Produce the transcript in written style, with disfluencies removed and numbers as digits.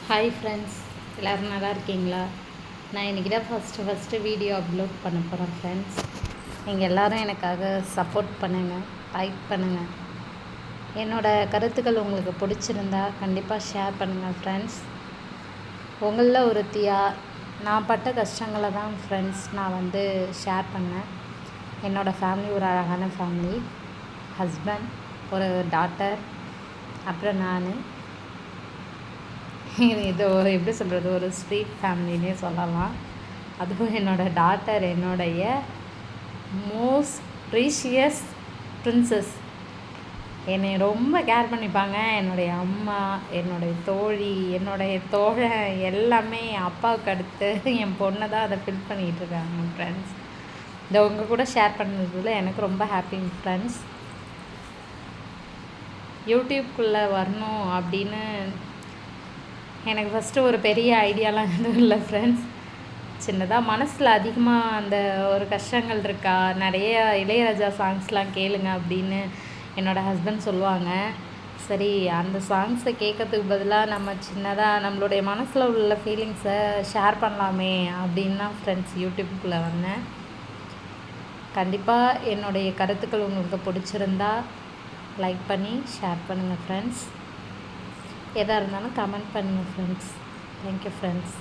Hi friends, எல்லோரும் நல்லா இருக்கீங்களா? நான் இன்றைக்கி தான் ஃபஸ்ட்டு வீடியோ அப்லோட் பண்ண போகிறேன் ஃப்ரெண்ட்ஸ். நீங்கள் எல்லோரும் எனக்காக சப்போர்ட் பண்ணுங்கள், லைக் பண்ணுங்கள். என்னோடய கருத்துக்கள் உங்களுக்கு பிடிச்சிருந்தா கண்டிப்பாக ஷேர் பண்ணுங்கள் ஃப்ரெண்ட்ஸ். உங்களில் ஒருத்தியாக நான் பட்ட கஷ்டங்களை தான் ஃப்ரெண்ட்ஸ் நான் ஷேர் பண்ணேன். என்னோடய ஃபேமிலி ஒரு அழகான ஃபேமிலி, ஹஸ்பண்ட், ஒரு டாட்டர், அப்புறம் நான். இது எப்படி சொல்கிறது, ஒரு ஸ்வீட் ஃபேமிலின்னே சொல்லலாம். அதுவும் என்னோடய டாட்டர் என்னுடைய மோஸ்ட் ப்ரீஷியஸ் பிரின்சஸ். என்னை ரொம்ப கேர் பண்ணிப்பாங்க. என்னுடைய அம்மா, என்னுடைய தோழி, என்னுடைய தோழன் எல்லாமே என் அப்பாவுக்கு அடுத்து என் பொண்ணை தான் அதை ஃபில் பண்ணிகிட்டு இருக்காங்க ஃப்ரெண்ட்ஸ். இதை உங்கள் கூட ஷேர் பண்ணதில் எனக்கு ரொம்ப ஹாப்பி ஃப்ரெண்ட்ஸ். யூடியூப்குள்ளே வரணும் அப்படின்னு எனக்கு ஃபஸ்ட்டு ஒரு பெரிய ஐடியாலாம் எதுவும் இல்லை ஃப்ரெண்ட்ஸ். சின்னதாக மனசில் அதிகமாக அந்த ஒரு கஷ்டங்கள் இருக்கா, நிறைய இளையராஜா சாங்ஸ்லாம் கேளுங்க அப்படின்னு என்னோடய ஹஸ்பண்ட் சொல்லுவாங்க. சரி, அந்த சாங்ஸை கேட்கறதுக்கு பதிலாக நம்ம சின்னதாக நம்மளுடைய மனசில் உள்ள ஃபீலிங்ஸை ஷேர் பண்ணலாமே அப்படின்னு தான் ஃப்ரெண்ட்ஸ் யூடியூப்புக்குள்ளே வந்தேன். கண்டிப்பாக என்னுடைய கருத்துக்கள் உங்களுக்கு பிடிச்சிருந்தா லைக் பண்ணி ஷேர் பண்ணுங்கள் ஃப்ரெண்ட்ஸ். எதாக இருந்தாலும் கமெண்ட் பண்ணுங்கள் ஃப்ரெண்ட்ஸ். Thank you friends.